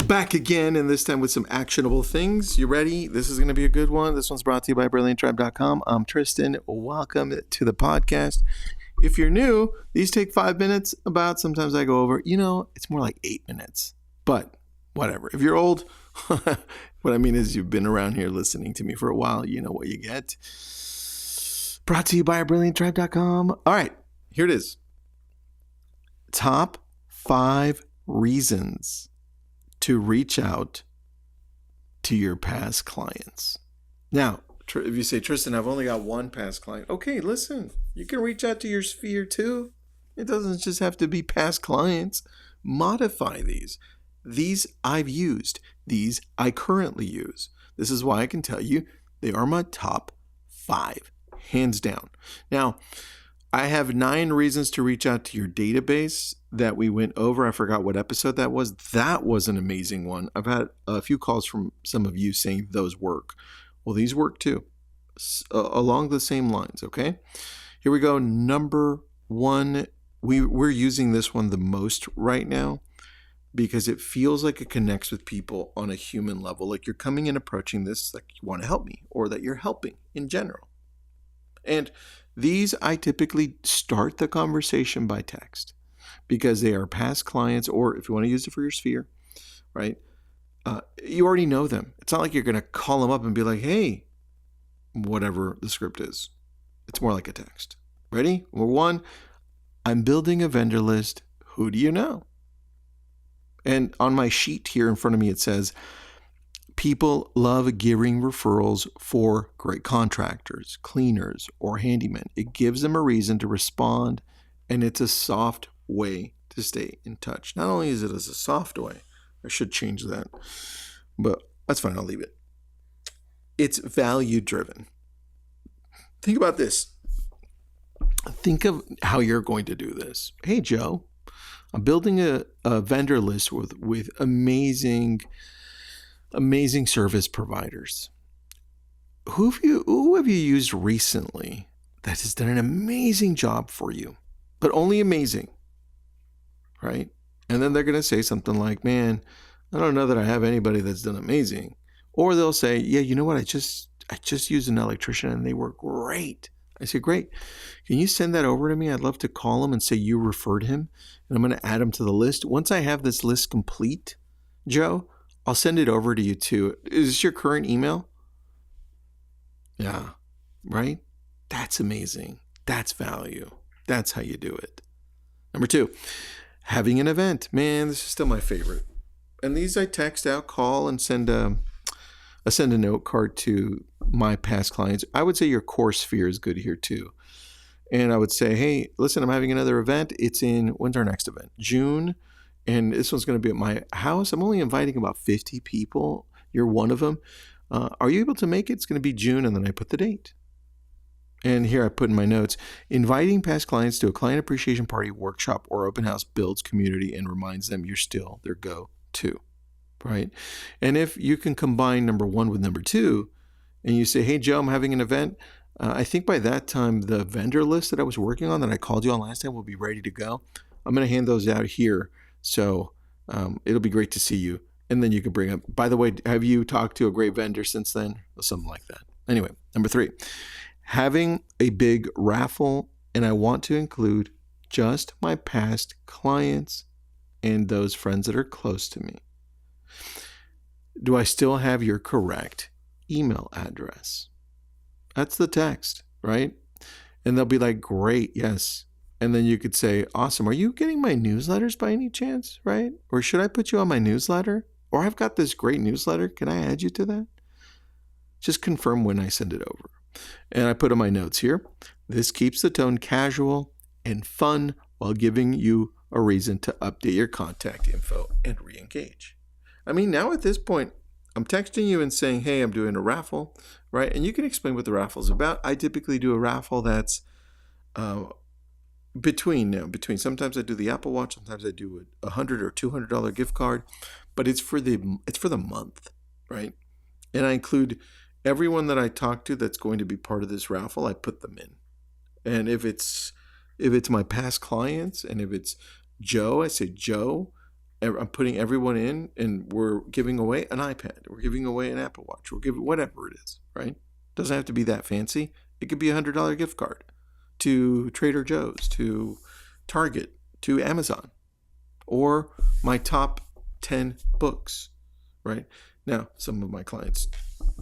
Back again, and this time with some actionable things. You ready? This is going to be a good one. This one's brought to you by BrilliantTribe.com. I'm Tristan. Welcome to the podcast. If you're new, these take 5 minutes about. Sometimes I go over. It's more like 8 minutes. But whatever. If you're old, what I mean is you've been around here listening to me for a while. You know what you get. Brought to you by BrilliantTribe.com. All right, here it is. Top 5 reasons to reach out to your past clients. Now, if you say, Tristan, I've only got one past client. Okay, listen, you can reach out to your sphere too. It doesn't just have to be past clients. Modify these. These I've used. These I currently use. This is why I can tell you they are my top 5, hands down. Now, I have 9 reasons to reach out to your database that we went over. I forgot what episode that was. That was an amazing one. I've had a few calls from some of you saying those work. Well, these work too, along the same lines, okay? Here we go. Number 1, we're using this one the most right now because it feels like it connects with people on a human level. Like you're coming and approaching this like you want to help me or that you're helping in general. And these, I typically start the conversation by text because they are past clients, or if you want to use it for your sphere, right? You already know them. It's not like you're going to call them up and be like, hey, whatever the script is. It's more like a text. Ready? Number 1, I'm building a vendor list. Who do you know? And on my sheet here in front of me, it says, people love giving referrals for great contractors, cleaners, or handymen. It gives them a reason to respond, and it's a soft way to stay in touch. Not only is it as a soft way, I should change that, but that's fine, I'll leave it. It's value driven. Think about this. Think of how you're going to do this. Hey, Joe, I'm building a vendor list with amazing service providers. Who have you used recently that has done an amazing job for you, but only amazing, right? And then they're going to say something like, man, I don't know that I have anybody that's done amazing. Or they'll say, yeah, you know what? I just used an electrician and they were great. I say, great. Can you send that over to me? I'd love to call him and say you referred him, and I'm going to add him to the list. Once I have this list complete, Joe, I'll send it over to you too. Is this your current email? Yeah, right? That's amazing. That's value. That's how you do it. Number 2, having an event. Man, this is still my favorite. And these I text out, call, and send a note card to my past clients. I would say your core sphere is good here too. And I would say, hey, listen, I'm having another event. When's our next event? June. And this one's going to be at my house. I'm only inviting about 50 people. You're one of them. Are you able to make it? It's going to be June. And then I put the date. And here I put in my notes, inviting past clients to a client appreciation party, workshop, or open house builds community and reminds them you're still their go-to, right? And if you can combine number 1 with number 2, and you say, hey, Joe, I'm having an event. I think by that time, the vendor list that I was working on that I called you on last time will be ready to go. I'm going to hand those out here. So it'll be great to see you. And then you can bring up, by the way, have you talked to a great vendor since then? Or something like that. Anyway, number 3, having a big raffle. And I want to include just my past clients and those friends that are close to me. Do I still have your correct email address? That's the text, right? And they'll be like, great, yes. And then you could say, awesome. Are you getting my newsletters by any chance, right? Or should I put you on my newsletter? Or I've got this great newsletter. Can I add you to that? Just confirm when I send it over. And I put in my notes here, this keeps the tone casual and fun while giving you a reason to update your contact info and re-engage. I mean, now at this point, I'm texting you and saying, hey, I'm doing a raffle, right? And you can explain what the raffle is about. I typically do a raffle that's between. Sometimes I do the Apple Watch, sometimes I do a $100 or $200 gift card, but it's for the month, right? And I include everyone that I talk to that's going to be part of this raffle. I put them in, and if it's my past clients, and if it's Joe, I say, Joe, I'm putting everyone in, and we're giving away an iPad. We're giving away an Apple Watch. We're giving whatever it is, right? Doesn't have to be that fancy. It could be $100 gift card to Trader Joe's, to Target, to Amazon, or my top 10 books, right? Now, some of my clients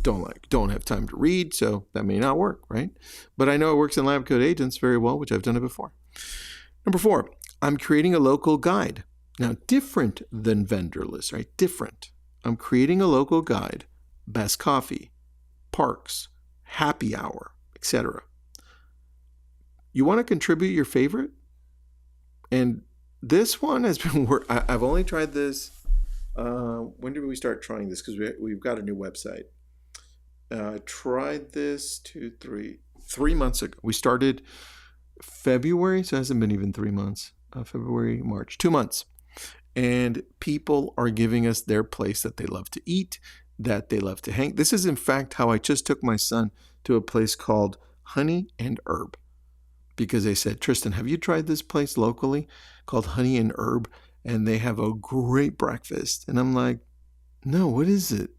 don't have time to read, so that may not work, right? But I know it works in Lab Coat Agents very well, which I've done it before. Number 4, I'm creating a local guide. Now, different than vendor lists, right? Different. I'm creating a local guide, best coffee, parks, happy hour, etc. You want to contribute your favorite? And this one has been I've only tried this. When did we start trying this? Because we've got a new website. I tried this 3 months ago. We started February, so it hasn't been even 3 months. February, March, 2 months. And people are giving us their place that they love to eat, that they love to hang. This is, in fact, how I just took my son to a place called Honey and Herb. Because they said, Tristan, have you tried this place locally called Honey and Herb? And they have a great breakfast. And I'm like, no, what is it?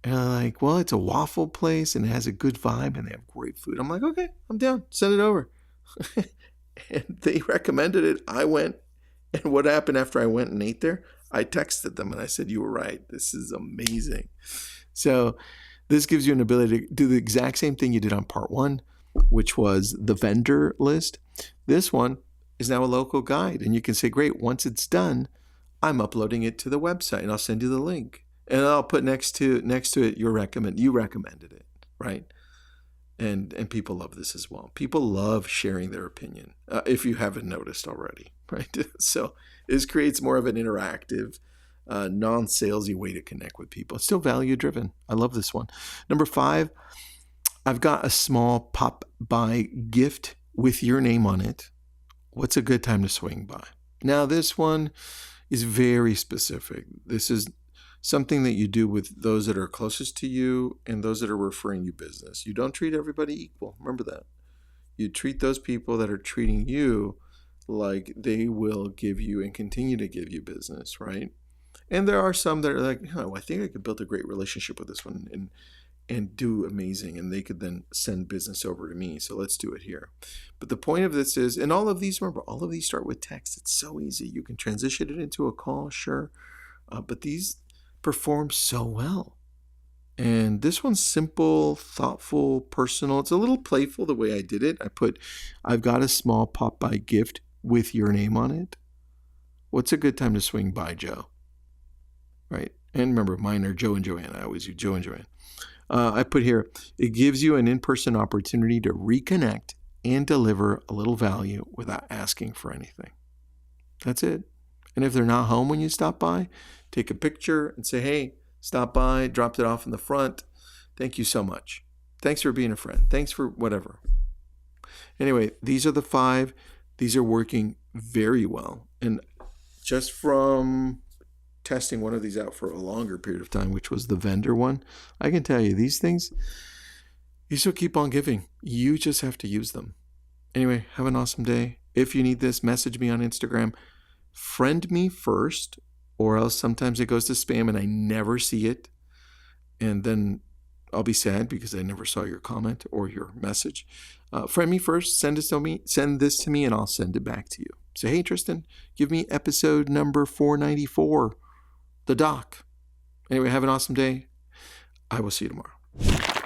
And I'm like, well, it's a waffle place and it has a good vibe and they have great food. I'm like, okay, I'm down. Send it over. And they recommended it. I went. And what happened after I went and ate there? I texted them and I said, you were right. This is amazing. So this gives you an ability to do the exact same thing you did on part 1, which was the vendor list. This one is now a local guide. And you can say, great, once it's done, I'm uploading it to the website and I'll send you the link. And I'll put next to it, you recommended it, right? And people love this as well. People love sharing their opinion, if you haven't noticed already, right? So this creates more of an interactive, non-salesy way to connect with people. It's still value-driven. I love this one. Number 5, I've got a small pop-by gift with your name on it. What's a good time to swing by? Now, this one is very specific. This is something that you do with those that are closest to you and those that are referring you business. You don't treat everybody equal. Remember that. You treat those people that are treating you like they will give you and continue to give you business, right? And there are some that are like, oh, I think I could build a great relationship with this one and do amazing. And they could then send business over to me. So let's do it here. But the point of this is, and all of these, remember, all of these start with text. It's so easy. You can transition it into a call, sure. But these perform so well. And this one's simple, thoughtful, personal. It's a little playful the way I did it. I've got a small pop-by gift with your name on it. What's a good time to swing by, Joe? Right? And remember, mine are Joe and Joanne. I always use Joe and Joanne. I put here, it gives you an in-person opportunity to reconnect and deliver a little value without asking for anything. That's it. And if they're not home when you stop by, take a picture and say, hey, stop by, dropped it off in the front. Thank you so much. Thanks for being a friend. Thanks for whatever. Anyway, these are the 5. These are working very well. And just from testing one of these out for a longer period of time, which was the vendor one, I can tell you these things, you still keep on giving. You just have to use them. Anyway, have an awesome day. If you need this, message me on Instagram. Friend me first, or else sometimes it goes to spam and I never see it. And then I'll be sad because I never saw your comment or your message. Friend me first, send this to me, and I'll send it back to you. Say, hey, Tristan, give me episode number 494, the doc. Anyway, have an awesome day. I will see you tomorrow.